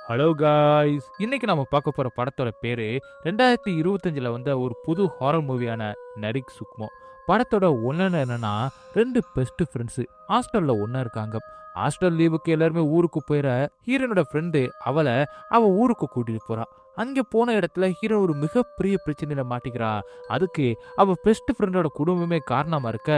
Hello guys, இன்னைக்கு நம்ம பார்க்க போற படத்தோட பேரு 2025ல வந்த ஒரு புது ஹாரர் மூவியான நரிக் சுக்மோ. படத்தோட ஒன்னு என்னன்னா, ரெண்டு பெஸ்ட் ஃப்ரெண்ட்ஸ் ஹாஸ்டல்ல ஒண்ணா இருக்காங்க. ஹாஸ்டல் லீவுக்கு எல்லாருமே ஊருக்கு போயிட ஹீரோனோட ஃப்ரெண்டு அவ ஊருக்கு கூட்டிட்டு போறா. அங்க போன இடத்துல ஹீரோ ஒரு மிகப்பெரிய பிரச்சனையில மாட்டிக்கிறா. அதுக்கு அவ பெஸ்ட் ஃப்ரெண்டோட குடும்பமே காரணமா இருக்க,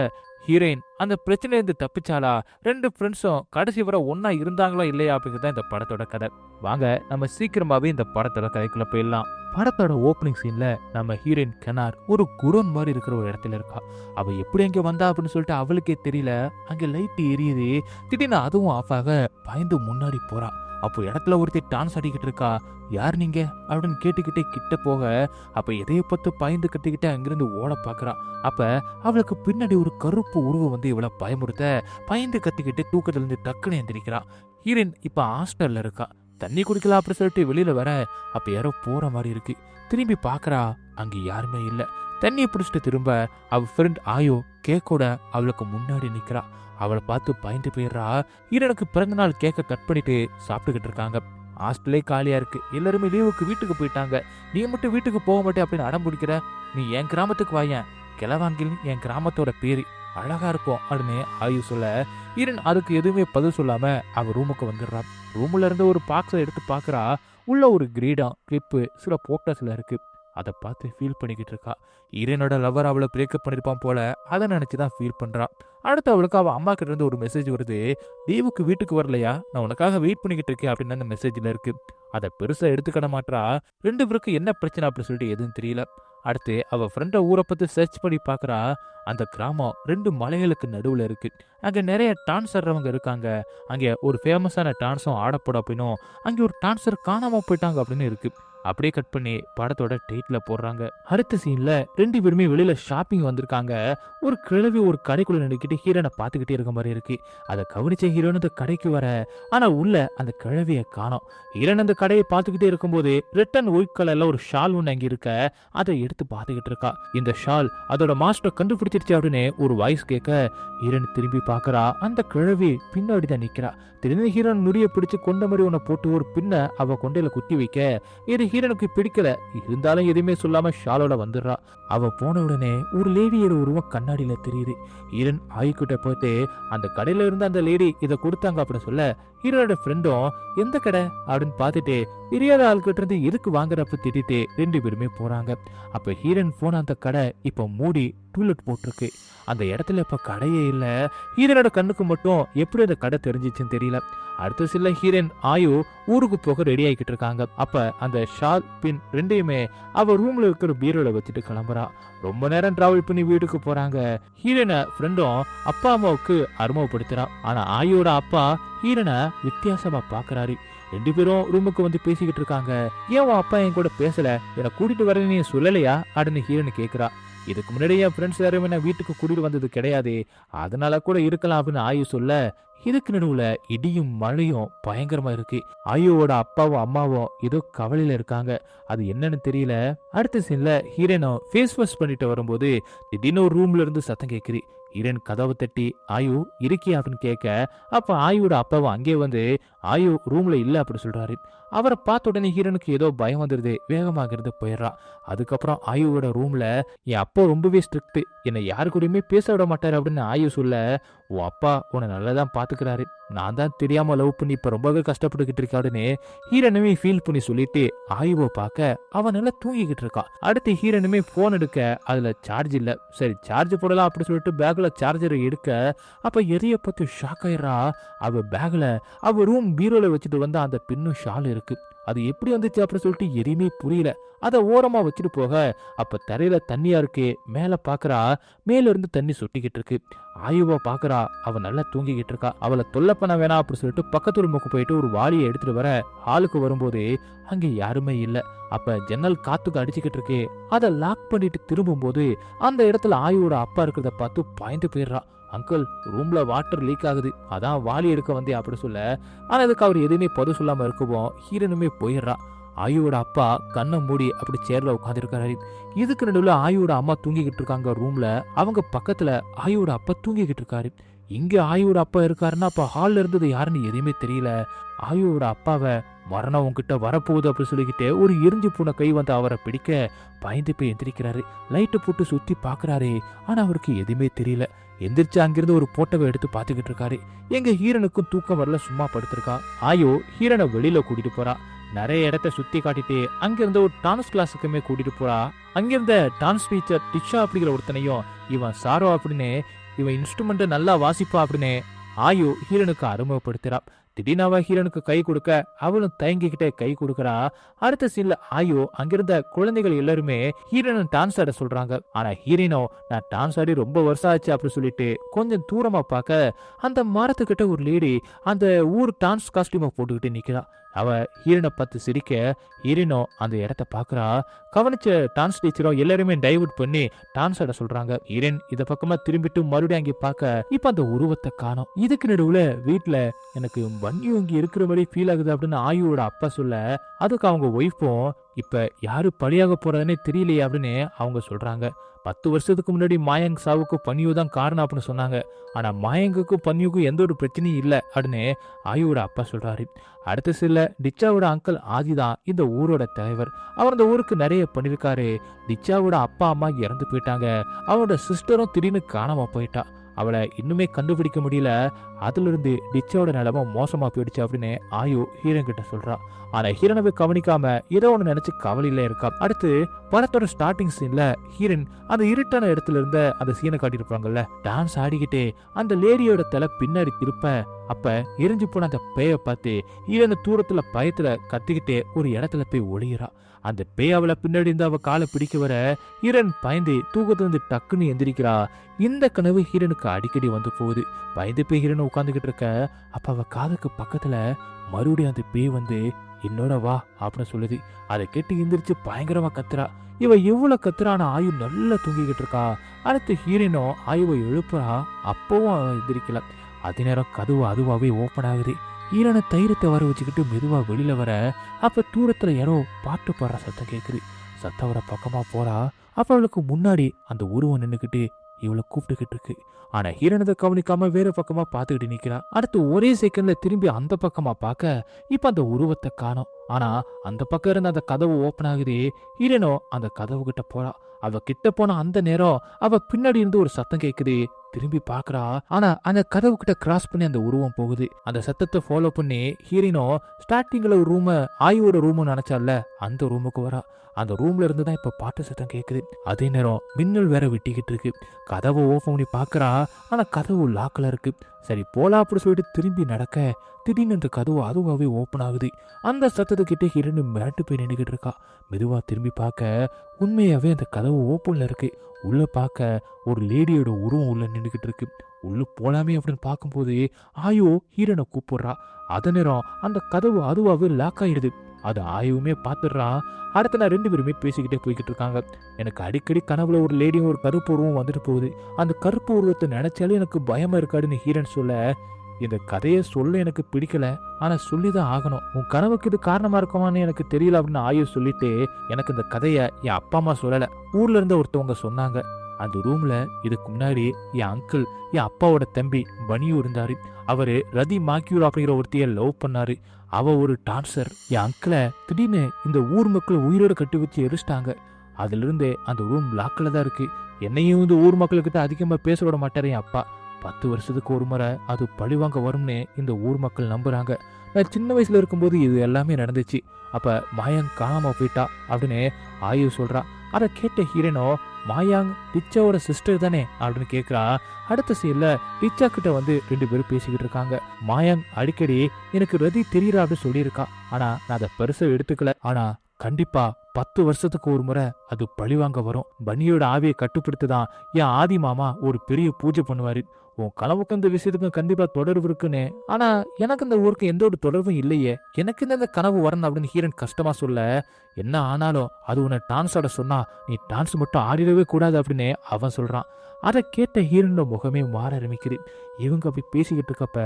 ஹீரோயின் அந்த பிரச்சனையிலிருந்து தப்பிச்சாலா, ரெண்டு ஃப்ரெண்ட்ஸும் கடைசி வரை ஒன்னா இருந்தாங்களா இல்லையா அப்படிங்கிறது இந்த படத்தோட கதை. வாங்க நம்ம சீக்கிரமாவே இந்த படத்தோட கதைக்குள்ள போயிடலாம். படத்தோட ஓப்பனிங் சீன்ல நம்ம ஹீரோயின் கெனார் ஒரு குடோன் மாதிரி இருக்கிற ஒரு இடத்துல இருக்கா. அவ எப்படி அங்க வந்தா அப்படின்னு சொல்லிட்டு அவளுக்கே தெரியல. அங்க லைட் எரியுது. திடீர்னு அதுவும் ஆஃப் ஆக பயந்து முன்னாடி போறா. அப்போ இடத்துல ஒருத்தி டான்ஸ் ஆடிக்கிட்டு இருக்கா. யார் நீங்க அப்படின்னு கேட்டுக்கிட்டே கிட்ட போக, அப்ப எதைய பத்து பயந்து கட்டிக்கிட்டு அங்கிருந்து ஓட பாக்குறா. அப்ப அவளுக்கு பின்னாடி ஒரு கருப்பு உருவம் வந்து இவளை பயமுறுத்த பயந்து கத்திக்கிட்டு தூக்கத்துல இருந்து டக்குன்னு எந்திரிக்கிறா. ஹீரோயின் இப்ப ஹாஸ்டல்ல இருக்கா. தண்ணி குடிக்கலாம் அப்படி சொல்லிட்டு வெளியில வர, அப்ப யாரோ போற மாதிரி இருக்கு. திரும்பி பாக்குறா, அங்க யாருமே இல்ல. தண்ணியை பிடிச்சிட்டு திரும்ப அவ ஃப்ரெண்ட் ஆயோ கேக்கோட அவளுக்கு முன்னாடி நிக்கிறா. அவளை பார்த்து பயந்து போயிடுறா. ஹீரோனுக்கு பிறந்த நாள் கேக்க கட் பண்ணிட்டு சாப்பிட்டுக்கிட்டு இருக்காங்க. ஹாஸ்டலே காலியா இருக்கு. எல்லாருமே லீவுக்கு வீட்டுக்கு போயிட்டாங்க. நீ மட்டும் வீட்டுக்கு போக மாட்டே அப்படின்னு அடம் பிடிக்கிற. நீ என் கிராமத்துக்கு வாயேன். கிளவான்கில் என் கிராமத்தோட பேரு அழகா இருக்கும் அப்படின்னு ஆயு சொல்ல, ஹீரோன் அதுக்கு எதுவுமே பதில் சொல்லாம அவ ரூமுக்கு வந்துடுறா. ரூம்ல இருந்து ஒரு பாக்ஸை எடுத்து பாக்குறா. உள்ள ஒரு கிரீடம், கிளிப்பு, சில போட்டோஸ்ல இருக்கு. அதை பார்த்து ஃபீல் பண்ணிக்கிட்டு இருக்கா. ஹீரோனோட லவர் அவளை பிரேக்கப் பண்ணிருப்பான் போல, அதை நினைச்சுதான் ஃபீல் பண்றா. அடுத்து அவளுக்கு அவ அம்மா கிட்ட இருந்து ஒரு மெசேஜ் வருது. லீவுக்கு வீட்டுக்கு வரலையா, நான் உனக்காக வெயிட் பண்ணிக்கிட்டு இருக்கேன் அப்படின்னு அந்த மெசேஜ்ல இருக்கு. அதை பெருசா எடுத்துக்கிட மாட்டா. ரெண்டு பேருக்கு என்ன பிரச்சனை அப்படின்னு சொல்லிட்டு எதுவும் தெரியல. அடுத்து அவ ஃப்ரெண்ட ஊரை பத்தி சர்ச் பண்ணி பாக்குறா. அந்த கிராமம் ரெண்டு மலைகளுக்கு நடுவுல இருக்கு. அங்க நிறைய டான்ஸ் ஆடுறவங்க இருக்காங்க. அங்க ஒரு ஃபேமஸான டான்ஸும் ஆடப்படும் அப்படின்னும், அங்க ஒரு டான்ஸர் காணாம போயிட்டாங்க அப்படின்னு இருக்கு. அப்படியே கட் பண்ணி படத்தோட டைட்டில போடுறாங்க. அடுத்த சீன்ல ரெண்டு பேருமே வெளியில ஷாப்பிங் வந்திருக்காங்க. ஒரு கிழவி ஒரு கடைக்குள்ள நின்றுக்கிட்டு ஹீரோனை பார்த்துக்கிட்டே இருக்க மாதிரி இருக்கு. அதை கவனிச்ச ஹீரோன் அந்த கடைக்கு வர, ஆனா உள்ள அந்த கிழவியை காணோம். ஹீரோன் அந்த கடையை பார்த்துக்கிட்டே இருக்கும்போது ரெட் அண்ட் ஒயிட் கலர்ல ஒரு ஷால் ஒன்று அங்க இருக்க, அதை எடுத்து பார்த்துக்கிட்டு இருக்கா. இந்த ஷால் அதோட மாஸ்டர் கண்டுபிடிச்சிருச்சு அப்படின்னு ஒரு வாய்ஸ் கேட்க, ஹீரோன் திரும்பி பார்க்கறா. அந்த கிழவி பின்னாடி தான் நிக்கிறா. திடீர்னு ஹீரோன் நுரிய பிடிச்சு கொண்ட மாதிரி உன்னை போட்டு ஒரு பின்ன அவ கொண்டையில குத்தி வைக்க, இது ஹீரோனுக்கு பிடிக்கல. இருந்தாலும் எதுவுமே சொல்லாம ஷாலோட வந்துடுறா. அவ போன உடனே ஒரு லேடியோட உருவம் கண்ணாடியில தெரியுது. ஹீரோன் ஆய்கிட்ட போயிட்டு அந்த கடையில இருந்து அந்த லேடி இதை கொடுத்தாங்க அப்படின்னு சொல்ல, ஹீரோனோட ஃப்ரெண்டும் எந்த கடை அப்படின்னு பார்த்துட்டு தெரியாத ஆள்கிட்ட இருந்து எதுக்கு வாங்குறப்ப திட்டிட்டு ரெண்டு பேருமே போறாங்க. அப்ப ஹீரோன் போன அந்த கடை இப்ப மூடி டூலெட் போட்டிருக்கு. அந்த இடத்துல இப்ப கடையே இல்ல. ஹீரோனோட கண்ணுக்கு மட்டும் எப்படி அந்த கடை தெரிஞ்சிச்சுன்னு தெரியல. அடுத்த சில ஹீரோயின் ஆயு ஊருக்கு போக ரெடி ஆகிக்கிட்டு இருக்காங்க. அப்ப அந்த ஷால் பின் ரெண்டையுமே அவ ரூம்ல இருக்கிற பீரோல வச்சுட்டு கிளம்புறா. ரொம்ப நேரம் டிராவல் பண்ணி வீட்டுக்கு போறாங்க. ஹீரோனை ஃப்ரெண்டும் அப்பா அம்மாவுக்கு அறிமுகப்படுத்துறான். ஆனா ஆயோட அப்பா ஹீரோனை வித்தியாசமா பாக்குறாரு. ரெண்டு பேரும் ரூமுக்கு வந்து பேசிக்கிட்டு இருக்காங்க. ஏன் உன் அப்பா என் கூட பேசல, என்னை கூட்டிட்டு வர நீ சொல்லலையா அப்படின்னு ஹீரோனு கேக்குறா. இதுக்கு முன்னாடி என் ஃப்ரெண்ட்ஸ் யாருமே நான் வீட்டுக்கு கூட்டிட்டு வந்தது கிடையாது, அதனால கூட இருக்கலாம் அப்படின்னு ஆயு சொல்ல, இதுக்கு நடுவுல இடியும் மழையும் பயங்கரமா இருக்கு. ஆயுவோட அப்பாவும் அம்மாவும் ஏதோ கவலையில இருக்காங்க. அது என்னன்னு தெரியல. அடுத்த சீன்ல ஹீரோனும் ஃபேஸ் வாஷ் பண்ணிட்டு வரும்போது திடீர்னு ஒரு ரூம்ல இருந்து சத்தம் கேட்குது. ஹீரோன் கதவை தட்டி ஆயு இருக்கியா அப்படின்னு கேட்க, அப்ப ஆயுவோட அப்பாவும் அங்கே வந்து ஆயு ரூம்ல இல்ல அப்படின்னு சொல்றாரு. அவரை பார்த்த உடனே ஹீரோனுக்கு ஏதோ பயம் வந்துருது. வேகமாக இருந்து போயிடுறா. அதுக்கப்புறம் ஆயுவோட ரூம்ல, என் அப்பா ரொம்பவே ஸ்ட்ரிக்ட், என்னை யாரு கூடயுமே பேச விட மாட்டாரு அப்படின்னு ஆயு சொல்ல, உன் அப்பா உன்னை நல்லதான் பாத்துக்கிறாரு, நான் தான் தெரியாம லவ் பண்ணி இப்ப ரொம்பவே கஷ்டப்பட்டுக்கிட்டு இருக்காருன்னு ஹீரோனுமே ஃபீல் பண்ணி சொல்லிட்டு ஆயுவை பார்க்க அவன் நல்லா தூங்கிக்கிட்டு இருக்கா. அடுத்து ஹீரோனுமே போன் எடுக்க அதுல சார்ஜ் இல்ல. சரி சார்ஜ் போடலாம் அப்படி சொல்லிட்டு பேக்ல சார்ஜரை எடுக்க, அப்ப எரிய பத்தி ஷாக் ஆயிடுறா. அவ பேக்ல அவ ரூம் பீரோல வச்சுட்டு வந்த அந்த பின்னும் ஷால் இருக்கு. அது எப்படி வந்துச்சு அப்படின்னு சொல்லிட்டு எதுவுமே புரியல. அதை ஓரமா வச்சுட்டு போக, அப்ப தரையில தண்ணியா இருக்கு. மேல பாக்குறா, மேல இருந்து தண்ணி சொட்டிக்கிட்டு இருக்கு. ஆயுவா பாக்குறா, அவ நல்லா தூங்கிக்கிட்டு இருக்கா. அவளை தொல்லை பண்ண வேணாம் அப்படின்னு சொல்லிட்டு பக்கத்து ரூமுக்கு போயிட்டு ஒரு வாளியை எடுத்துட்டு வர, ஹாலுக்கு வரும்போது அங்க யாருமே இல்ல. அப்ப ஜன்னல் காத்துக்கு அடிச்சுக்கிட்டு இருக்கு. அதை லாக் பண்ணிட்டு திரும்பும் போது அந்த இடத்துல ஆயுவோட அப்பா இருக்கிறத பார்த்து பயந்து போயிடுறா. அங்கிள், ரூம்ல வாட்டர் லீக் ஆகுது, அதான் வாளி எடுக்க வந்தே அப்படி சொல்ல, ஆனா அதுக்கு அவர் எதுவுமே பதில் சொல்லாம இருக்கவும் ஹீரோனுமே போயிடுறா. ஆயுவோட அப்பா கண்ணை மூடி அப்படி சேர்ல உட்காந்துருக்காரு. இதுக்கு நடுவில் ஆயுவோட அம்மா தூங்கிக்கிட்டு இருக்காங்க ரூம்ல. அவங்க பக்கத்துல ஆயுவோட அப்பா தூங்கிக்கிட்டு இருக்காரு. இங்க ஆயுவோட அப்பா இருக்காருன்னா அப்ப ஹால்ல இருந்தது யாருன்னு எதுவுமே தெரியல. ஆயுவோட அப்பாவை மரணம் உங்ககிட்ட வரப்போகுது அப்படின்னு சொல்லிக்கிட்டு ஒரு எரிஞ்சு போன கை வந்து அவரை பிடிக்க பயந்து போய் எந்திரிக்கிறாரு. லைட்டை போட்டு சுத்தி பாக்குறாரு. ஆனா அவருக்கு எதுவுமே தெரியல. எந்திரிச்சு அங்கிருந்து ஒரு போட்டோவை எடுத்து பாத்துக்கிட்டு இருக்காரு. எங்க ஹீரனுக்கும் தூக்கம் வரல, சும்மா படுத்திருக்கா. ஆயோ ஹீரனை வெளியில கூட்டிட்டு போறா. நிறைய இடத்த சுத்தி காட்டிட்டு அங்கிருந்த ஒரு டான்ஸ் கிளாஸுக்குமே கூட்டிட்டு போறா. அங்கிருந்த டான்ஸ் டீச்சர் டிஷா அப்படிங்கிற ஒருத்தனையும் இவன் சாரோ அப்படின்னு இவன் இன்ஸ்ட்ருமெண்ட் நல்லா வாசிப்பா அப்படின்னு ஆயு ஹீரனுக்கு அறிமுகப்படுத்துறா. திடீர்னு அவ ஹீரனுக்கு கை கொடுக்க அவளும் தயங்கிக்கிட்டே கை கொடுக்கறா. அடுத்த சீன்ல ஆயு அங்கிருந்த குழந்தைகள் எல்லாருமே ஹீரோயின் டான்ஸ் ஆட சொல்றாங்க. ஆனா ஹீரோயினோ நான் டான்ஸ் ஆடி ரொம்ப வருஷம் ஆச்சு அப்படின்னு சொல்லிட்டு கொஞ்சம் தூரமா பார்க்க அந்த மரத்துக்கிட்ட ஒரு லேடி அந்த ஊர் டான்ஸ் காஸ்டியூமை போட்டுக்கிட்டு நிக்கிறா. அவ ஹீரோனை பார்த்து சிரிக்க ஹீரோயினோ அந்த இடத்த பாக்குறா. கவனிச்ச டான்ஸ் டீச்சரும் எல்லாருமே டைவர்ட் பண்ணி டான்ஸ் ஆட சொல்றாங்க. ஹீரோயின் இத பக்கமா திரும்பிட்டு மறுபடியும் அங்கே பார்க்க இப்ப அந்த உருவத்தை காணோம். இதுக்கு நடுவுல வீட்டுல எனக்கு வன்னியும் இங்க இருக்கிற மாதிரி ஃபீல் ஆகுது அப்படின்னு ஆயுவோட அப்பா சொல்ல அதுக்கு அவங்க ஒய்ஃபும் இப்ப யாரு பலியாக போறதுன்னே தெரியலையே அப்படின்னு அவங்க சொல்றாங்க. 10 வருஷத்துக்கு முன்னாடி மாயங் சாவுக்கு பன்னியூ தான் காரணம் அப்படின்னு சொன்னாங்க. ஆனா மாயங்குக்கும் பன்னியூக்கும் எந்த ஒரு பிரச்சனையும் இல்லை அப்படின்னு ஆயுவோட அப்பா சொல்றாரு. அடுத்த சில டிச்சாவோட அங்கிள் ஆதி தான் இந்த ஊரோட தலைவர். அவர் அந்த ஊருக்கு நிறைய பண்ணிருக்காரு. டிச்சாவோட அப்பா அம்மா இறந்து போயிட்டாங்க. அவனோட சிஸ்டரும் திடீர்னு காணாம போயிட்டா. அவளை இன்னுமே கண்டுபிடிக்க முடியல. அதுல இருந்து டிச்சாவோட நிலைமை மோசமா போயிடுச்சு அப்படின்னு ஆயு ஹீரன் கிட்ட சொல்றா. ஆனா ஹீரனை கவனிக்காம ஏதோ ஒண்ணு நினைச்சு கவலையில இருக்கா. அடுத்து படத்தோட ஸ்டார்டிங் சீன்ல ஹீரன் அந்த இருட்டான இடத்துல இருந்த அந்த சீனை காட்டியிருப்பாங்கல்ல, டான்ஸ் ஆடிக்கிட்டே அந்த லேடியோட தலை பின்னாடி திருப்ப அப்ப எரிஞ்சு போன அந்த பேய பார்த்து ஹீரன் தூரத்துல பயத்துல கத்திக்கிட்டே ஒரு இடத்துல போய் ஒளிகிறா. அந்த பேய் அவளை பின்னாடி இருந்து அவ காலை பிடிக்க வர ஹீரன் பயந்து தூக்கத்துல இருந்து டக்குன்னு எந்திரிக்கிறா. இந்த கனவு ஹீரனுக்கு அடிக்கடி வந்து போகுது. பயந்து போய் ஹீரன் உட்காந்துக்கிட்டு இருக்க அப்ப அவ காதுக்கு பக்கத்துல மறுபடியும் அந்த பேய் வந்து என்னோட வா அப்படின்னு சொல்லுது. அதை கேட்டு எந்திரிச்சு பயங்கரமா கத்துறா. இவ எவ்வளவு கத்துறான ஆயு நல்லா தூங்கிக்கிட்டு இருக்கா. அடுத்து ஹீரோனும் ஆயுவை எழுப்புறா. அப்பவும் அவ எந்திரிக்கல. அதே நேரம் கதவு அதுவாவே ஓப்பன் ஆகுது. ஹீரோனை தைரியத்தை வர வச்சுக்கிட்டு மெதுவா வெளியில வர அப்ப தூரத்துல யாரோ பாட்டு பாடுற சத்தம் கேக்குது. சத்தம் வர பக்கமா போறா. அப்ப அவளுக்கு முன்னாடி அந்த உருவம் நின்னுக்கிட்டு இவளை கூப்பிட்டுக்கிட்டு இருக்கு. ஆனா ஹீரோனதை கவனிக்காம வேற பக்கமா பாத்துக்கிட்டு நிக்கிறா. அடுத்து ஒரே செகண்ட்ல திரும்பி அந்த பக்கமா பார்க்க இப்ப அந்த உருவத்தை காணோம். ஆனா அந்த பக்கம் இருந்த அந்த கதவு ஓப்பன் ஆகுது. ஹீரோனோ அந்த கதவு கிட்ட போறா. அவ கிட்ட போன அந்த நேரம் அவ பின்னாடி இருந்து ஒரு சத்தம் கேக்குது. திரும்பி பாக்குறா. ஆனா அந்த கதவு கிட்ட கிராஸ் பண்ணி அந்த உருவம் போகுது. அந்த சத்தத்தை ஃபாலோ பண்ணி ஹீரோனோ ஸ்டார்டிங்ல ஒரு ரூம் ஆயுவோட ரூம் நினைச்சால அந்த ரூமுக்கு வரா. அந்த ரூம்ல இருந்து தான் இப்ப பாட்டு சத்தம் கேக்குது. அதே நேரம் மின்னல் வேற விட்டிக்கிட்டு இருக்கு. கதவை ஓபன் பண்ணி பாக்குறா. ஆனா கதவு லாக்ல இருக்கு. சரி போலாம் அப்படி சொல்லிட்டு திரும்பி நடக்க திடீர்னு அந்த கதவு அதுவாகவே ஓப்பன் ஆகுது. அந்த சத்தத்துக்கிட்டே ஹீரோனு மிரட்டு போய் நின்றுகிட்டு இருக்கா. மெதுவா திரும்பி பார்க்க உண்மையாவே அந்த கதவு ஓப்பன்ல இருக்கு. உள்ள பார்க்க ஒரு லேடியோட உருவம் உள்ள நின்றுகிட்டு இருக்கு. உள்ள போலாமே அப்படின்னு பார்க்கும்போது ஆயோ ஹீரோனை கூப்பிடுறா. அத நேரம் அந்த கதவு அதுவாகவே லாக் ஆயிடுது. அது ஆயுவுமே பார்த்துடுறான். அடுத்த நான் 2 பேருமே பேசிக்கிட்டே போய்கிட்டு இருக்காங்க. எனக்கு அடிக்கடி கனவுல ஒரு லேடியும் ஒரு கருப்பு உருவம் வந்துட்டு போகுது. அந்த கருப்பு உருவத்தை நினைச்சாலே எனக்கு பயமா இருக்காடுன்னு ஹீரோன் சொல்ல இந்த கதையை சொல்ல எனக்கு பிடிக்கல. ஆனா சொல்லிதான் ஆகணும். உன் கனவுக்கு இது காரணமா இருக்குமான்னு எனக்கு தெரியல அப்படின்னு ஆயு சொல்லிட்டு எனக்கு இந்த கதையை என் அப்பா அம்மா சொல்லல, ஊர்ல இருந்த ஒருத்தவங்க சொன்னாங்க. அந்த ரூம்ல இதுக்கு முன்னாடி என் அங்கிள் என் அப்பாவோட தம்பி பனியூ இருந்தாரு. அவரு ரதி மாக்கியூர் அப்படிங்கிற ஒருத்தைய லவ் பண்ணாரு. அவ ஒரு டான்சர். என் அங்கிளை திடீர்னு இந்த ஊர் மக்கள் உயிரோட கட்டி வச்சு எரிச்சிட்டாங்க. அதுல இருந்து அந்த ரூம் லாக்கில் தான் இருக்கு. என்னையும் இந்த ஊர் மக்கள்கிட்ட அதிகமா பேச விட மாட்டாரு என் அப்பா. 10 வருஷத்துக்கு ஒரு முறை அது பழிவாங்க வரும்னு இந்த ஊர் மக்கள் நம்புறாங்க. நான் சின்ன வயசுல இருக்கும்போது இது எல்லாமே நடந்துச்சு. அப்ப மாயாங் காணாம போயிட்டா அப்படின்னு ஆயு சொல்றா. அதை கேட்ட ஹீரோனோ மாயாங் டிச்சாவோட சிஸ்டர் தானே அப்படின்னு கேட்கிறா. அடுத்த சீன்ல டிச்சா கிட்ட வந்து 2 பேரும் பேசிக்கிட்டு இருக்காங்க. மாயாங் அடிக்கடி எனக்கு ரதி தெரியறா அப்படின்னு சொல்லியிருக்கா. ஆனா நான் அதை பெருசா எடுத்துக்கல. ஆனா கண்டிப்பா 10 வருஷத்துக்கு ஒரு முறை அது பழிவாங்க வரும். பனியோட ஆவியை கட்டுப்படுத்துதான் என் ஆதி மாமா ஒரு பெரிய பூஜை பண்ணுவாரு. உன் கனவுக்கு இந்த விஷயத்துக்கும் கண்டிப்பா தொடர்பு இருக்குன்னு. ஆனா எனக்கு இந்த ஊருக்கு எந்த ஒரு தொடர்பும் இல்லையே. எனக்கு இந்த கனவு வரணும் அப்படின்னு ஹீரன் கஷ்டமா சொல்ல என்ன ஆனாலும் அது உன்னை டான்ஸ் ஆட சொன்னா நீ டான்ஸ் மட்டும் ஆடிடவே கூடாது அப்படின்னு அவன் சொல்றான். அதை கேட்ட ஹீரோனோட முகமே மாற ஆரம்பிக்குது. இவங்க அப்படி பேசிக்கிட்டு இருக்கப்ப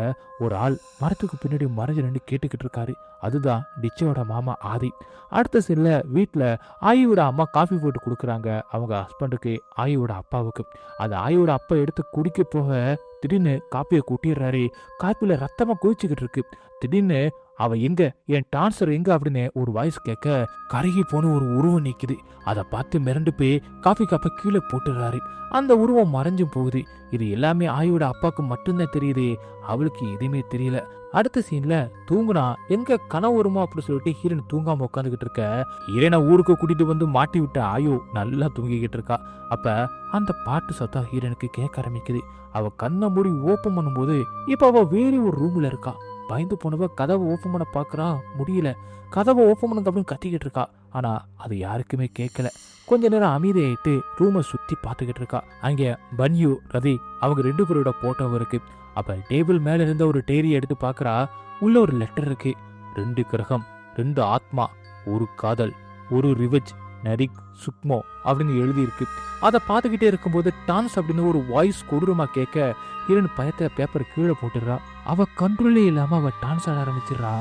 ஒரு ஆள் மரத்துக்கு பின்னாடி மறைஞ்சு நின்று கேட்டுக்கிட்டு இருக்காரு. அதுதான் டிச்சோட மாமா ஆதி. அடுத்த சில வீட்டில் ஆயுவோட அம்மா காஃபி போட்டு கொடுக்குறாங்க அவங்க ஹஸ்பண்டுக்கு, ஆயுவோட அப்பாவுக்கு. அந்த ஆயுவோட அப்பா எடுத்து குடிக்க போக திடீர்னு காப்பியை கூட்டிடுறாரு. காப்பியில் ரத்தமாக குதிச்சுக்கிட்டு இருக்கு. திடீர்னு அவன் எங்க, என் டான்சர் எங்க அப்படின்னு ஒரு வாய்ஸ் கேட்க கருகி போன ஒரு உருவம் நிற்குது. அதை பார்த்து மிரண்டு போய் காஃபி கப்பை கீழே போட்டுடுறாரு. அந்த உருவம் மறைஞ்சும் போகுது. இது எல்லாமே ஆயோட அப்பாவுக்கு மட்டும்தான் தெரியுது, அவளுக்கு எதுவுமே தெரியல. அடுத்த சீன்ல தூங்குனா எங்க கனவு வருமா அப்படின்னு சொல்லிட்டு ஹீரோன் தூங்காம உட்காந்துக்கிட்டு இருக்க. ஹீரோனை ஊருக்கு கூட்டிட்டு வந்து மாட்டி விட்ட ஆயோ நல்லா தூங்கிக்கிட்டு இருக்கா. அப்ப அந்த பாட்டு சத்தம் ஹீரோனுக்கு கேட்க ஆரம்பிக்குது. அவ கண்ணை மூடி ஓப்பன் பண்ணும்போது இப்ப அவ வேற ஒரு ரூம்ல இருக்கா. பயந்து போனவ கதவை ஓப்பன் பண்ண பாக்குறா, முடியல. கதவை ஓப்பன் பண்ணது அப்படின்னு கத்திக்கிட்டு இருக்கா. ஆனா அது யாருக்குமே கேட்கல. கொஞ்ச நேரம் அமைதியாயிட்டு ரூமை சுத்தி பார்த்துக்கிட்டு இருக்கா. அங்க பன்யூ ரதி அவங்க 2 பேரோட போட்டோ இருக்கு. அப்ப டேபிள் மேல இருந்த ஒரு டைரியை எடுத்து பாக்குறா. உள்ள ஒரு லெட்டர் இருக்கு. 2 கிரகம், 2 ஆத்மா, ஒரு காதல், ஒரு ரிவெஞ்ச், நரிக் சுக்மோ அப்படின்னு எழுதி இருக்கு. அதை பார்த்துக்கிட்டே இருக்கும்போது டான்ஸ் அப்படின்னு ஒரு வாய்ஸ் கொடூரமா கேட்க ஹீரோன் பயத்தை பேப்பர் கீழே போட்டுடுறா. அவ கண்ட்ரோலே இல்லாம அவ டான்ஸ் ஆட ஆரம்பிச்சிடறா.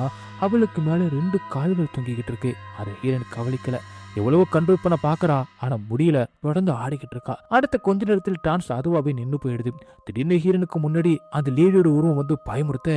அவளுக்கு மேல 2 கால்கள் தொங்கிக்கிட்டு இருக்கு. அதை ஹீரோன் கவனிக்கல. எவ்வளவோ கண்ட்ரோல் பண்ண பாக்குறா, ஆனா முடியல. தொடர்ந்து ஆடிக்கிட்டு இருக்கா. அடுத்த கொஞ்ச நேரத்தில் டான்ஸ் அதுவாவே நின்று போயிடுது. திடீர்னு ஹீரோனுக்கு முன்னாடி அந்த லேடியோட உருவம் வந்து பயமுறுத்த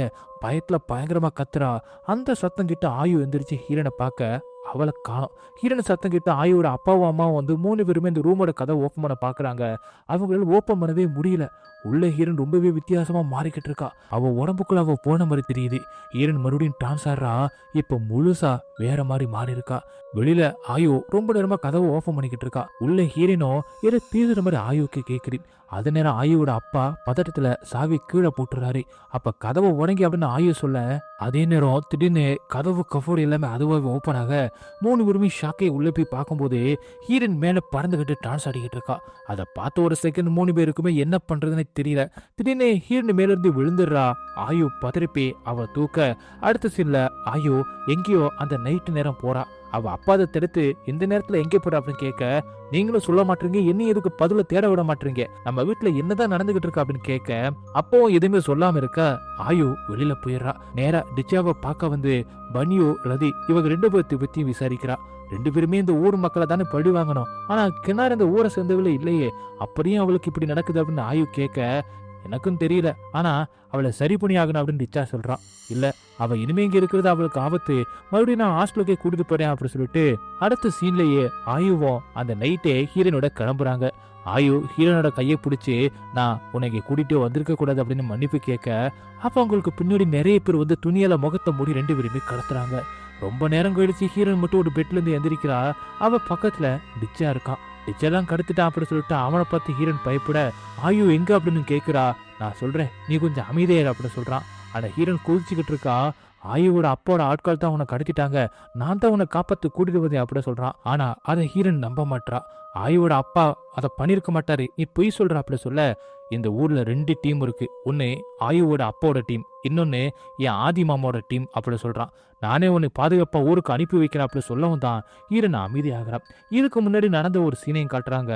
பயத்துல பயங்கரமா கத்துறா. அந்த சத்தம் கிட்ட ஆயு எந்திரிச்சு ஹீரோனை பார்க்க அவளை காணோம். ஹீரோன் சத்தம் கிட்ட ஆயோட அப்பாவும் அம்மாவும் வந்து 3 பேருமே இந்த ரூமோட கதை ஓப்பன் பண்ண பாக்குறாங்க. அவங்களால ஓப்பன் பண்ணவே முடியல. உள்ள ஹீரோன் ரொம்பவே வித்தியாசமா மாறிக்கிட்டு இருக்கா. அவ உடம்புக்குள்ள அவ போன மாதிரி தெரியுது. ஹீரோன் மறுபடியும் டான்ஸ் ஆடுறா. இப்ப முழுசா வேற மாதிரி மாறி இருக்கா. வெளியில ஆயோ ரொம்ப நேரமா கதவை ஓப்பன் பண்ணிக்கிட்டு இருக்கா. உள்ள ஹீரோனோ ஏதோ பேசுற மாதிரி ஆயோக்கு கேக்குது. அதே நேரம் ஆயோட அப்பா பதட்டத்துல சாவி கீழே போட்டுறாரு. அப்ப கதவை உடங்கி அப்படின்னு ஆயோ சொல்ல, அதே நேரம் திடீர்னு கதவு கஃபோர்டு எல்லாமே அதுவாக ஓப்பன் ஆக 3 பேருமே ஷாக்கை உள்ள போய் பார்க்கும்போது ஹீரோன் மேல பறந்துகிட்டு டான்ஸ் ஆடிக்கிட்டு இருக்கா. அதை பார்த்த ஒரு செகண்ட் 3 பேருக்குமே என்ன பண்றதுன்னு தெரியல. திடீர்னு ஹீரோன் மேல இருந்து விழுந்துடுறா. ஆயோ பதறிப்பி அவ தூக்க அடுத்த சீன்ல ஆயோ எங்கேயோ அந்த நைட்டு நேரம் போறா. அவ அப்பா அதை தடுத்து இந்த நேரத்துல எங்கே போற அப்படின்னு கேட்க, நீங்களும் சொல்ல மாட்டீங்க, என்ன எதுக்கு பதில தேட விட மாட்டீங்க, நம்ம வீட்டுல என்னதான் நடந்துகிட்டு இருக்கா அப்படின்னு கேட்க, அப்பவும் எதுவுமே சொல்லாம இருக்க ஆயு வெளியில போயிடுறா. நேரா டிச்சாவை பார்க்க வந்து பன்யூ ரதி இவங்க 2 பேர்த்து பத்தியும் விசாரிக்கிறா. 2 பேருமே இந்த ஊர் மக்களை தானே பழி வாங்கணும், ஆனா கிணறு இந்த ஊரை சேர்ந்தவளே இல்லையே, அப்படியும் அவளுக்கு இப்படி நடக்குது அப்படின்னு ஆயு கேட்க, எனக்கும் தெரியல, ஆனா அவளை சரி பண்ணி ஆகணும் அப்படின்னு டிச்சா சொல்றான். இல்ல அவ இனிமே இங்க இருக்கிறது அவளுக்கு ஆபத்து, மறுபடியும் நான் ஹாஸ்டலுக்கே கூட்டிட்டு போறேன் அப்படின்னு சொல்லிட்டு அடுத்த சீன்லயே ஆயுவும் அந்த நைட்டே ஹீரோனோட கிளம்புறாங்க. ஆயு ஹீரோனோட கையை பிடிச்சி நான் உனக்கு கூட்டிட்டு வந்திருக்க கூடாது அப்படின்னு மன்னிப்பு கேட்க, அப்ப அவங்களுக்கு பின்னாடி நிறைய பேர் வந்து துணியால முகத்தை மூடி 2 பேருமே கடத்துறாங்க. ரொம்ப நேரம் கழிச்சு ஹீரோன் மட்டும் ஒரு பெட்ல இருந்து எந்திரிக்கிறா. அவ பக்கத்துல டிச்சா இருக்கான். டிச்செல்லாம் கடத்திட்டான் அப்படின்னு சொல்லிட்டு அவனை பார்த்து ஹீரோன் பயப்பட, ஆயு எங்க அப்படின்னு கேட்கிறா. நான் சொல்றேன் நீ கொஞ்சம் அமைதியாயிரு அப்படின்னு சொல்றான். ஆனா ஹீரோன் குதிச்சுக்கிட்டு இருக்கா. ஆயுவோட அப்பாவோட ஆட்கள் தான் உன்னை கடத்திட்டாங்க, நான் தான் உன்னை காப்பாத்து கூட்டிட்டு வந்தேன் அப்படின்னு சொல்றான். ஆனா அதை ஹீரோன் நம்ப மாட்டா. ஆயுவோட அப்பா அதை பண்ணிருக்க மாட்டாரு, நீ பொய் சொல்ற அப்படி சொல்ல, இந்த ஊர்ல 2 டீம் இருக்கு, ஒன்னு ஆயுவோட அப்பாவோட டீம், இன்னொன்னு என் ஆதி மாமாவோட டீம் அப்படி சொல்றான். நானே உன்னை பாதுகாப்பா ஊருக்கு அனுப்பி வைக்கிறேன் அப்படி சொல்லவும் தான் ஹீரோன் அமைதியாகிறான். இதுக்கு முன்னாடி நடந்த ஒரு சீனையும் காட்டுறாங்க.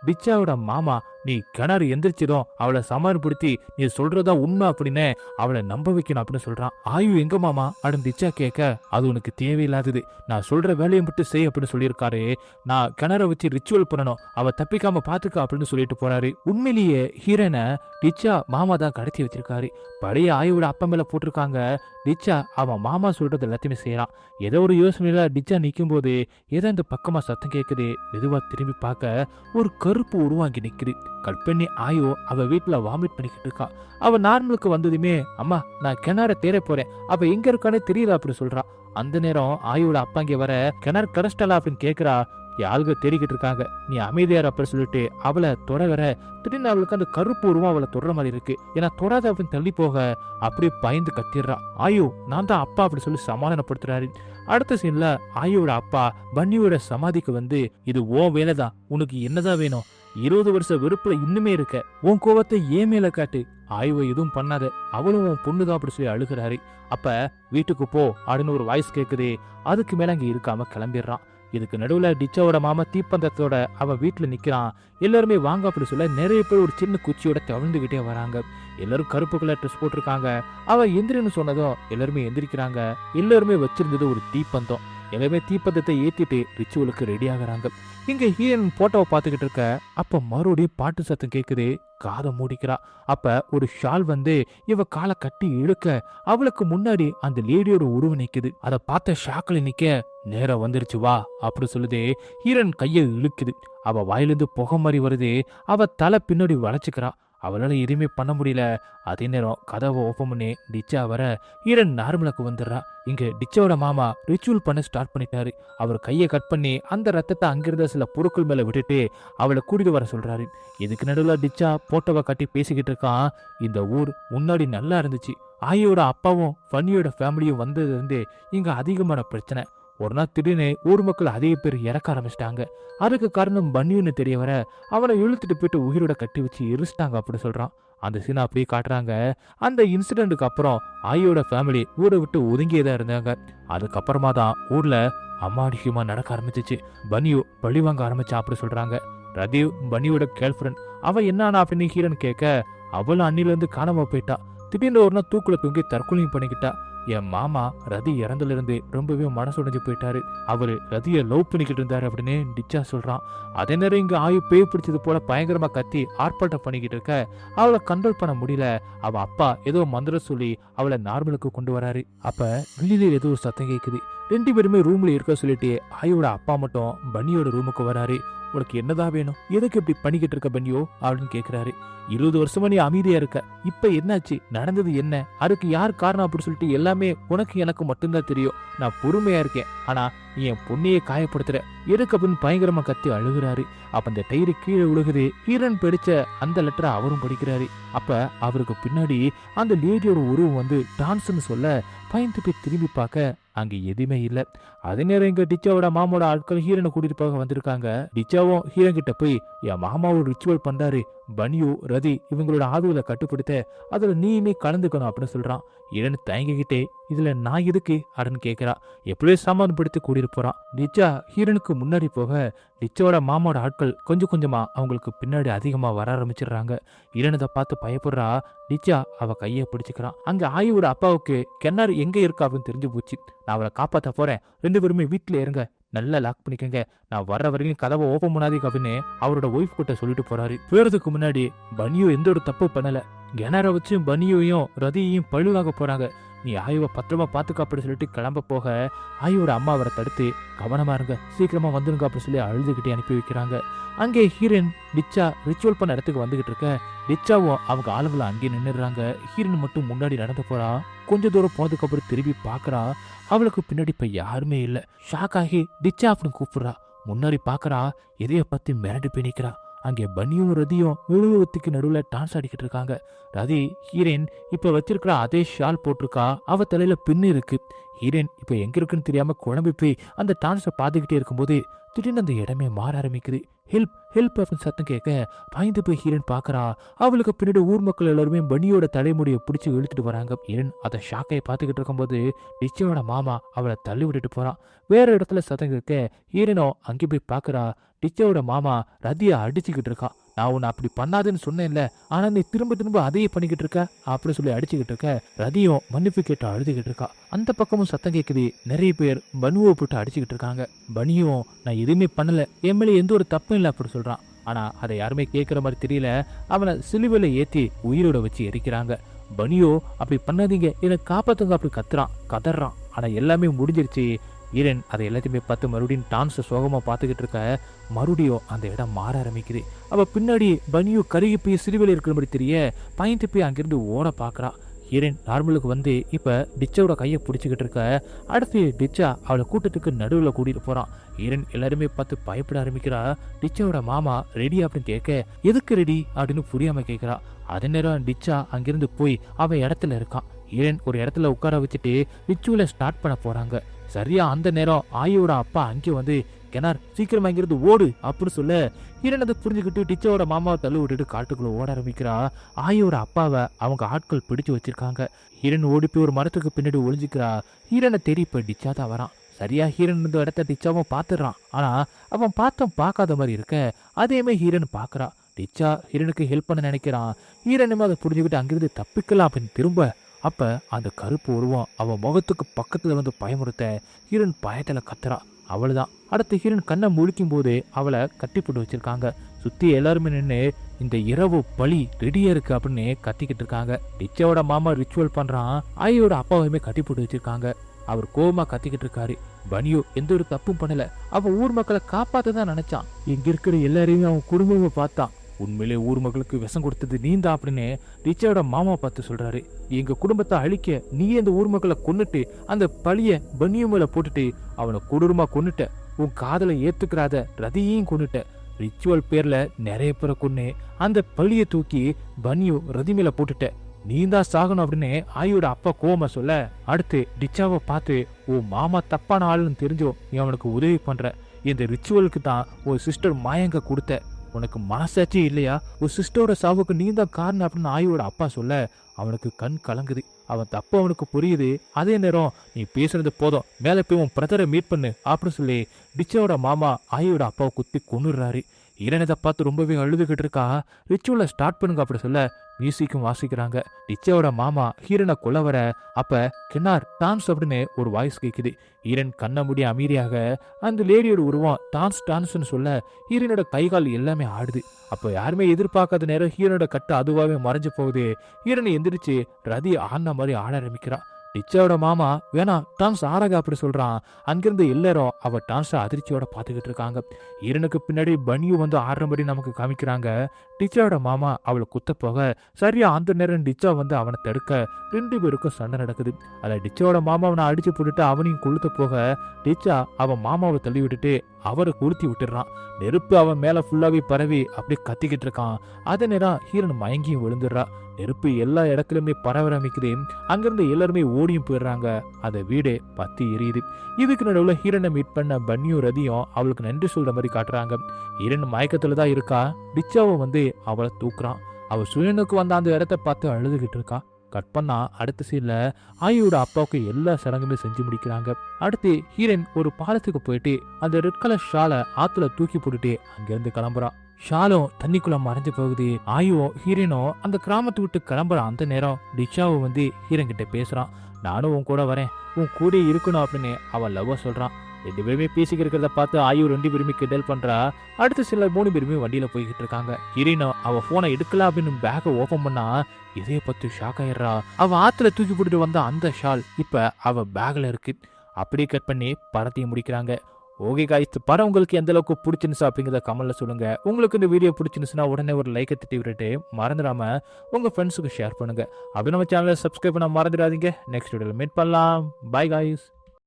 டிச்சாவோட மாமா நீ கிணறு எந்திரிச்சிடும் அவளை சமாளிப்படுத்தி நீ சொல்றதா உண்மை அப்படின்னு அவளை நம்ப வைக்கணும் அப்படின்னு சொல்றான். ஆயு எங்க மாமா அப்படின்னு டிச்சா கேட்க, அது உனக்கு தேவையில்லாதது, நான் சொல்ற வேலையை மட்டும் செய் அப்படின்னு சொல்லியிருக்காரு. நான் கிணற வச்சு ரிச்சுவல் பண்ணணும், அவ தப்பிக்காம பாத்துக்க அப்படின்னு சொல்லிட்டு போறாரு. உண்மையிலேயே ஹீரோனை டிச்சா மாமா தான் கடத்தி வச்சிருக்காரு. பழைய ஆயுவோட அப்பா மேல போட்டிருக்காங்க. டிச்சா அவன் மாமா சொல்றது எல்லாத்தையுமே செய்யறான். ஏதோ ஒரு யோசனையில டிச்சா நிற்கும் போது ஏதோ இந்த பக்கமா சத்தம் கேட்குது. மெதுவா திரும்பி பார்க்க ஒரு கருப்பு உருவாங்கி நிக்குது. கட் பண்ணி ஆயோ அவ வீட்டுல வாமிட் பண்ணிக்கிட்டு இருக்கா. அவ நார்மலுக்கு வந்ததுமே அம்மா நான் கிணற தேட போறேன், அவ எங்க இருக்கானே தெரியல அப்படின்னு சொல்றா. அந்த நேரம் ஆயோட அப்பா இங்க வர, கிணறு கடஸ்டலா அப்படின்னு கேக்குறா. ஆளுக தேடிக்கிட்டு இருக்காங்க, நீ அமைதியார் அப்படின்னு சொல்லிட்டு அவளை தொட வர, திடீர்னு அவளுக்கு அந்த கருப்பு உருவம் அவளை தொடர மாதிரி இருக்கு. ஏன்னா தொடாத அப்படின்னு தள்ளி போக அப்படியே பயந்து கத்திடுறா. ஆயோ நான் தான் அப்பா அப்படி சொல்லி சமாதானப்படுத்துறாரு. அடுத்த சீன்ல ஆயோட அப்பா பன்னியோட சமாதிக்கு வந்து, இது ஓ வேலைதான், உனக்கு என்னதான் வேணும், 20 வருஷ வெறுப்புல இன்னுமே இருக்க, உன் கோவத்தை ஏன் மேல காட்டு, ஆய்வை எதுவும் பண்ணாத, அவளும் உன் பொண்ணுதான் அப்படி சொல்லி அழுகிறாரு. அப்ப வீட்டுக்கு போ அப்படின்னு ஒரு வாய்ஸ் கேக்குது. அதுக்கு மேல அங்க இருக்காம கிளம்பிடுறான். இதுக்கு நடுவுல டிச்சாவோட மாமா தீப்பந்தத்தோட அவன் வீட்டுல நிக்கிறான். எல்லாருமே வாங்க அப்படி சொல்ல நிறைய பேர் ஒரு சின்ன குச்சியோட தவிழ்ந்துகிட்டே வராங்க. எல்லாரும் கருப்பு கலர் ட்ரெஸ் போட்டிருக்காங்க. அவன் எந்திரின்னு சொன்னதும் எல்லாருமே எந்திரிக்கிறாங்க. எல்லாருமே வச்சிருந்தது ஒரு தீப்பந்தம். எல்லாருமே தீப்பந்தத்தை ஏத்திட்டு ரிச்சுவலுக்கு ரெடி ஆகுறாங்க. இங்க ஹீரோயின் போட்டோவை பார்த்துக்கிட்டு இருக்க அப்ப மறுபடியும் பாட்டு சத்தம் கேக்குது. காதை மூடிக்கிறா. அப்ப ஒரு ஷால் வந்து இவ காலை கட்டி இழுக்க அவளுக்கு முன்னாடி அந்த லேடியோட உருவம் நிக்குது. அதை பார்த்த ஷாக்ல நிக்க நேரம் வந்துருச்சு வா அப்படி சொல்லுது. ஹீரோயின் கையை இழுக்குது. அவ வாயிலிருந்து புகை மாதிரி வருது. அவ தலை பின்னாடி வளைச்சுக்கிறா. அவளால எதுவுமே பண்ண முடியல. அதே நேரம் கதவை ஓப்பன் பண்ணி டிச்சா வர ஹீரோயின் நார்மலுக்கு வந்துடுறா. இங்க டிச்சாவோட மாமா ரிச்சுவல் பண்ண ஸ்டார்ட் பண்ணிட்டாரு. அவர் கையை கட் பண்ணி அந்த ரத்தத்தை அங்கிருந்த சில பொருட்கள் மேல விட்டுட்டு அவளை கூட்டிட்டு வர சொல்றாரு. இதுக்கு நடுவில் டிச்சா போட்டோவை கட்டி பேசிக்கிட்டு இருக்கான். இந்த ஊர் முன்னாடி நல்லா இருந்துச்சு. ஆயோட அப்பாவும் ஃபன்னியோட ஃபேமிலியும் வந்தது வந்து இங்க அதிகமான பிரச்சனை. ஒரு நாள் திடீர்னு ஊர் மக்கள் அதிக பேர் இறக்க ஆரம்பிச்சிட்டாங்க. அதுக்கு காரணம் பன்னின்னு தெரிய வர அவனை இழுத்துட்டு போயிட்டு உயிரோட கட்டி வச்சு எரிச்சிட்டாங்க அப்படி சொல்றான். அந்த சீனை அப்படியே காட்டுறாங்க. அந்த இன்சிடென்ட்டுக்கு அப்புறம் ஆயோட ஃபேமிலி ஊரை விட்டு ஒதுங்கியதா இருந்தாங்க. அதுக்கப்புறமா தான் ஊர்ல அமானுஷ்யமா நடக்க ஆரம்பிச்சிச்சு. பன்னியு பழி வாங்க ஆரம்பிச்சான் அப்படி சொல்றாங்க. ரதீவ் பன்னியோட கேர்ள் ஃப்ரெண்ட். அவ என்னானா அப்படின்னு ஹீரன் கேட்க அவளும் அன்னில இருந்து காணாம போயிட்டா. திடீர்னு ஒரு நாள் தூக்குல தூங்கி தற்கொலையும் பண்ணிக்கிட்டா. என் மாமா ரதி இறந்துல இருந்து ரொம்பவே மனசு உடைஞ்சு போயிட்டாரு. அவரு ரதிய லவ் பண்ணிக்கிட்டு இருந்தாரு அப்படின்னு டிச்சா சொல்றான். அதே நேரம் இங்க ஆயு பேய் பிடிச்சது போல பயங்கரமா கத்தி ஆர்ப்பாட்டம் பண்ணிக்கிட்டு இருக்க அவளை கண்ட்ரோல் பண்ண முடியல. அவ அப்பா ஏதோ மந்திரம் சொல்லி அவளை நார்மலுக்கு கொண்டு வராரு. அப்ப வெளியில ஏதோ ஒரு சத்தம் கேக்குது. ரெண்டு பேருமே ரூம்ல இருக்க சொல்லிட்டு ஆயோட அப்பா மட்டும் பன்னியோட ரூமுக்கு வராரு. உனக்கு என்னதான் வேணும், எதுக்கு இப்படி பண்ணிக்கிட்டு இருக்க பன்னியோ அப்படின்னு கேக்குறாரு. 20 வருஷமா நீ அமைதியா இருக்க, இப்ப என்னாச்சு, நடந்தது என்ன, அதுக்கு யார் காரணம் அப்படி சொல்லிட்டு எல்லாமே உனக்கு எனக்கு மட்டும்தான் தெரியும். நான் பொறுமையா இருக்கேன், ஆனா நீ என் பொண்ணையே காயப்படுத்துற, எதுக்கு அப்படின்னு பயங்கரமா கத்தி அழுகுறாரு. அப்ப அந்த டயரு கீழே விழுகுது. ஹீரன் படிச்ச அந்த லெட்டரை அவரும் படிக்கிறாரு. அப்ப அவருக்கு பின்னாடி அந்த லேடியோட உருவம் வந்து டான்ஸ்ன்னு சொல்ல பயந்து போய் திரும்பி பார்க்க அங்க எதுவுமே இல்ல. அதே நேரம் இங்க டிச்சாவோட மாமாவோட ஆட்கள் ஹீரனை கூட்டிட்டு போக வந்திருக்காங்க. டிச்சாவும் ஹீரன் கிட்ட போய் என் மாமாவோட ரிச்சுவல் பண்றாரு, பனியு ரதி இவங்களோட ஆதரவுல கட்டுப்படுத்த அதுல நீயுமே கலந்துக்கணும் அப்படின்னு சொல்றான். ஹீரன் தயங்கிக்கிட்டே இதுல நான் எதுக்கு அப்படின்னு கேட்கிறா. எப்படியோ சமாதானப்படுத்தி கூட்டிட்டு போறான். டிச்சா ஹீரனுக்கு முன்னாடி போக டிச்சாவோட மாமாவோட ஆட்கள் கொஞ்சம் கொஞ்சமா அவங்களுக்கு பின்னாடி அதிகமா வர ஆரம்பிச்சிடுறாங்க. ஹீரனதை பார்த்து பயப்படுறா. டிச்சா அவ கையை பிடிச்சுக்கிறான். அங்க ஆயுவோட அப்பாவுக்கு கிணறு எங்க இருக்கா அப்படின்னு தெரிஞ்சு போச்சு. நான் அவளை காப்பாத்த போறேன், ரெண்டு பேருமே வீட்டுல இருங்க, நல்லா லாக் பண்ணிக்கங்க, நான் வர்ற வரைக்கும் கதவை ஓப்பன் பண்ணாதீங்க அப்படின்னு அவரோட ஒய்ஃப் கிட்ட சொல்லிட்டு போறாரு. போறதுக்கு முன்னாடி பனியோ எந்த ஒரு தப்பு பண்ணல. கிணற வச்சு பனியோயும் ரதியையும் பழுவாக போறாங்க. நீ ஆயுவை பத்திரமா பாத்துக்க அப்படி சொல்லிட்டு கிளம்ப போக ஆயுவோட அம்மா அவரை தடுத்து கவனமா இருங்க, சீக்கிரமா வந்துருங்க அப்படி சொல்லி அழுதுகிட்டே அனுப்பி வைக்கிறாங்க. அங்கே ஹீரன் டிச்சா ரிச்சுவல் பண்ண இடத்துக்கு வந்துகிட்டு இருக்க டிச்சாவும் அவங்க ஆளுங்களை அங்கே நின்னுடுறாங்க. ஹீரன் மட்டும் முன்னாடி நடந்து போறா. கொஞ்ச தூரம் போனதுக்கு அப்புறம் திரும்பி பாக்குறா. அவளுக்கு பின்னாடி இப்ப யாருமே இல்ல. ஷாக் ஆகி டிச்சா அப்படின்னு கூப்பிடுறா. முன்னாடி பாக்குறா. எதைய பத்தி மிரண்டு போய் நிக்கிறா. அங்கே பன்னியும் ரதியும் விழுவத்துக்கு நடுவுல டான்ஸ் ஆடிக்கிட்டு இருக்காங்க. ரதி ஹீரோயின் இப்ப வச்சிருக்கிற அதே ஷால் போட்டிருக்கா. அவ தலையில பின்னு இருக்கு. ஹீரோயின் இப்ப எங்க இருக்குன்னு தெரியாம குழம்பி போய் அந்த டான்ஸை பார்த்துக்கிட்டே இருக்கும்போது திடீர்னு அந்த இடமே மாற ஆரம்பிக்குது. ஹெல்ப் ஹெல்ப் அப்படின்னு சத்தம் கேட்க பயந்து போய் ஹீரன் பாக்குறா. அவளுக்கு பின்னாடி ஊர் மக்கள் எல்லாருமே பனியோட தலைமுடியை பிடிச்சி இழுத்துட்டு வராங்க. ஹீரன் அதை ஷாக்கையை பார்த்துக்கிட்டு இருக்கும்போது டிச்சோட மாமா அவளை தள்ளி விட்டுட்டு போறான். வேற இடத்துல சத்தம் கேட்க ஹீரனோ அங்கே போய் பாக்குறா. டிச்சோட மாமா ரதியை அடிச்சுக்கிட்டு இருக்கான். நான் உன்னை அப்படி பண்ணாதுன்னு சொன்னேன்ல, ஆனா நீ திரும்ப திரும்ப அதையே பண்ணிக்கிட்டு இருக்க அப்படின்னு சொல்லி அடிச்சுக்கிட்டு இருக்க. ரதியும் மன்னிப்பு கேட்டு அழுதுகிட்டு இருக்கா. அந்த பக்கமும் சத்தம் கேட்குது. நிறைய பேர் பனுவை போட்டு அடிச்சுக்கிட்டு இருக்காங்க. பனியும் நான் எதுவுமே பண்ணல, என் மேலே எந்த ஒரு தப்பும் இல்லை அப்படி சொல்றான். ஆனா அதை யாருமே கேட்கற மாதிரி தெரியல. அவனை சிலுவையில ஏத்தி உயிரோட வச்சு எரிக்கிறாங்க. பனியோ அப்படி பண்ணாதீங்க, என்னை காப்பாத்துங்க அப்படி கதறான். ஆனா எல்லாமே முடிஞ்சிருச்சு. ஹீரன் அதை எல்லாத்தையுமே பார்த்து மறுபடியும் டான்ஸை சோகமா பார்த்துக்கிட்டு இருக்க. மறுபடியும் அந்த இடம் மாற ஆரம்பிக்குது. அவ பின்னாடி பனியோ கருகி போய் சிறுவையில் இருக்கிற மாதிரி தெரிய பயந்து போய் அங்கிருந்து ஓட பாக்குறா. ஹீரன் நார்மலுக்கு வந்து இப்ப டிச்சாவோட கையை பிடிச்சிக்கிட்டு இருக்க. அடுத்து டிச்சா அவளை கூட்டத்துக்கு நடுவில் கூட்டிட்டு போறான். ஹீரன் எல்லாருமே பார்த்து பயப்பட ஆரம்பிக்கிறா. டிச்சாவோட மாமா ரெடி அப்படின்னு கேட்க எதுக்கு ரெடி அப்படின்னு புரியாம கேட்கிறா. அதே நேரம் டிச்சா அங்கிருந்து போய் அவன் இடத்துல இருக்கான். ஹீரன் ஒரு இடத்துல உட்கார வச்சுட்டு ரிச்சுவலை ஸ்டார்ட் பண்ண போறாங்க. சரியா அந்த நேரம் ஆயோட அப்பா அங்கே வந்து கிணறு சீக்கிரமா இங்கிருந்து ஓடு அப்படின்னு சொல்ல ஹீரன் அதை புரிஞ்சுக்கிட்டு டிச்சாவோட மாமாவை தள்ளி விட்டுட்டு காட்டுக்குள்ள ஓட ஆரம்பிக்கிறா. ஆயோட அப்பாவை அவங்க ஆட்கள் பிடிச்சு வச்சிருக்காங்க. ஹீரன் ஓடி போய் ஒரு மரத்துக்கு பின்னாடி ஒளிஞ்சிக்கிறா. ஹீரனை தேடி இப்ப டிச்சா தான் வரான். சரியா ஹீரன் இந்த இடத்த டிச்சாவும் பார்த்துடுறான். ஆனா அவன் பார்த்தும் பார்க்காத மாதிரி இருக்க அதேமே ஹீரன் பார்க்கறா. டிச்சா ஹீரனுக்கு ஹெல்ப் பண்ண நினைக்கிறான். ஹீரனுமே அதை புரிஞ்சுக்கிட்டு அங்கிருந்து தப்பிக்கலாம் அப்படின்னு திரும்ப அப்ப அந்த கருப்பு உருவம் அவன் முகத்துக்கு பக்கத்துல வந்து பயமுறுத்த ஹீரன் பயத்துல கத்துறா. அவள்தான். அடுத்து ஹீரன் கண்ணை முழிக்கும் போது அவளை கட்டி போட்டு வச்சிருக்காங்க. சுத்தி எல்லாருமே நின்று இந்த இரவு பலி ரெடியா இருக்கு அப்படின்னு கத்திக்கிட்டு இருக்காங்க. டிச்சாவோட மாமா ரிச்சுவல் பண்றான். ஆயோட அப்பாவையுமே கட்டி போட்டு வச்சிருக்காங்க. அவர் கோவமா கத்திக்கிட்டு இருக்காரு. பனியோ எந்த ஒரு தப்பும் பண்ணல. அவன் ஊர் மக்களை காப்பாத்த தான் நினைச்சான். இங்க இருக்கிற எல்லாரையுமே அவன் குடும்பமா பார்த்தான். உண்மையிலே ஊர் மக்களுக்கு விஷம் கொடுத்தது நீந்தான் அப்படின்னு ரிச்சாவோட மாமா பார்த்து சொல்றாரு. எங்க குடும்பத்தை அழிக்க நீ இந்த ஊர் மக்களை கொன்னுட்டு அந்த பழிய பனியோ மேல போட்டுட்டு அவனை கொடூரமா கொன்னுட்ட. உன் காதலை ஏத்துக்கிறாத ரதியையும் கொன்னுட்ட. ரிச்சுவல் பேர்ல நிறைய பேரை கொன்னு அந்த பழிய தூக்கி பனியோ ரதி மேல போட்டுட்ட. நீ தான் சாகணும் அப்படின்னு ஆயோட அப்பா கோவமா சொல்ல, அடுத்து டிச்சாவை பார்த்து உன் மாமா தப்பான ஆளுன்னு தெரிஞ்சோ நீ அவனுக்கு உதவி பண்ற. இந்த ரிச்சுவலுக்கு தான் உன் சிஸ்டர் மாயங்க கொடுத்த. உனக்கு மனசாட்சி இல்லையா? ஒரு சிஸ்டரோட சாவுக்கு நீ தான் காரணம் அப்படின்னு ஆயோட அப்பா சொல்ல அவனுக்கு கண் கலங்குது. அவன் தப்பு அவனுக்கு புரியுது. அதே நேரம் நீ பேசுறது போதும், மேலே போய் உன் பிரதரை மீட் பண்ணு அப்படின்னு சொல்லி டிச்சாவோட மாமா ஆயோட அப்பாவை குத்தி கொன்னுடுறாரு. ஈரனதை பார்த்து ரொம்பவே அழுதுகிட்டு இருக்கா. ரிச்சுவலை ஸ்டார்ட் பண்ணுங்க அப்படி சொல்ல மியூசிக்கும் வாசிக்கிறாங்க. டிச்சாவோட மாமா ஹீரனை கொல்ல வர அப்ப கின்னார் டான்ஸ் அப்படின்னு ஒரு வாய்ஸ் கேட்குது. ஹீரன் கண்ண முடிய அமைதியாக அந்த லேடியோட உருவம் டான்ஸ் டான்ஸ்ன்னு சொல்ல ஹீரனோட கைகால் எல்லாமே ஆடுது. அப்போ யாருமே எதிர்பார்க்காத நேரம் ஹீரனோட கட்டு அதுவாகவே மறைஞ்சு போகுது. ஹீரனை எந்திரிச்சு ரதி ஆடின மாதிரி ஆட ஆரம்பிக்கிறான். டிச்சாவோட மாமா வேணா டான்ஸ் ஆடாக அப்படி சொல்றான். அங்கிருந்து எல்லாரும் அவ டான்ஸை அதிர்ச்சியோட பார்த்துக்கிட்டு இருக்காங்க. ஈரனுக்கு பின்னாடி பனியு வந்து ஆடுறபடி நமக்கு காமிக்கிறாங்க. டிச்சாவோட மாமா அவளை குத்த போக சரியா அந்த நேரம் டிச்சா வந்து அவனை தடுக்க 2 பேருக்கும் சண்டை நடக்குது. அதில் டிச்சாவோட மாமா அவனை அடிச்சு போட்டுட்டு அவனையும் கொளுத்த போக டிச்சா அவன் மாமாவை தள்ளி விட்டுட்டு அவரை கொளுத்தி விட்டுறான். நெருப்பு அவன் மேல ஃபுல்லாவே பரவி அப்படியே கத்திக்கிட்டு இருக்கான். அதே நேரம் ஹீரன் மயங்கியும் விழுந்துடுறா. நெருப்பு எல்லா இடத்துலயுமே பரவ ஆரம்பிக்குது. அங்கிருந்து எல்லாருமே ஓடியும் போயிடுறாங்க. அந்த வீடே பத்தி எரியுது. இதுக்கு நடுவுல ஹீரனை மீட் பண்ண பன்னியும் ரதியும் அவளுக்கு நன்றி சொல்ற மாதிரி காட்டுறாங்க. ஹீரன் மயக்கத்துல தான் இருக்கா. டிச்சாவை வந்து அவளை தூக்குறான். அவ சுயனுக்கு வந்த அந்த இடத்த பார்த்து அழுதுகிட்டு இருக்கா. கட் பண்ணா அடுத்த சீன்ல ஆயோட அப்பாவுக்கு எல்லா சடங்குமே செஞ்சு முடிக்கிறாங்க. அடுத்து ஹீரன் ஒரு பாலத்துக்கு போயிட்டு அந்த ரெட் கலர் ஷாலை ஆத்துல தூக்கி போட்டுட்டு அங்கிருந்து கிளம்புறான். ஷாலும் தண்ணிக்குள்ள மறைஞ்சு போகுது. ஆயுவும் ஹீரனும் அந்த கிராமத்தை விட்டு கிளம்புறான். அந்த நேரம் டிச்சாவும் வந்து ஹீரன் கிட்ட பேசுறான். நானும் உன் கூட வரேன், உன் கூட இருக்கணும் அப்படின்னு அவன் லவ்வ சொல்றான். 2 பேருமே பேசிக்கிட்டு இருக்கிறத பார்த்து ஆயு 2 பேருமே கிண்டல் பண்றா. அடுத்த சில 3 பேருமே வண்டியில போய்கிட்டு இருக்காங்க. ஹீரனும் அவ போனை எடுக்கல அப்படின்னு பேக்கை ஓபன் பண்ணா இதைய பத்தி ஷாக் ஆயிடுறா. அவ ஆத்துல தூக்கி போட்டுட்டு வந்த அந்த ஷால் இப்ப அவ பேக்ல இருக்கு. அப்படியே கட் பண்ணி படத்தையும் முடிக்கிறாங்க. ஓகே காய்ஸ், படம் உங்களுக்கு எந்த அளவுக்கு பிடிச்சிருந்துச்சா அப்படிங்கிறத கமெண்ட்ல சொல்லுங்க. உங்களுக்கு இந்த வீடியோ பிடிச்சிருந்துச்சுன்னா உடனே ஒரு லைக்கை தட்டி விட்டுட்டு மறந்துடாம உங்க ஃப்ரெண்ட்ஸுக்கு ஷேர் பண்ணுங்க. அப்படி நம்ம சேனலை சப்ஸ்கிரைப் பண்ண மறந்துடாதீங்க. நெக்ஸ்ட் வீடியோல மீட் பண்ணலாம். By guys.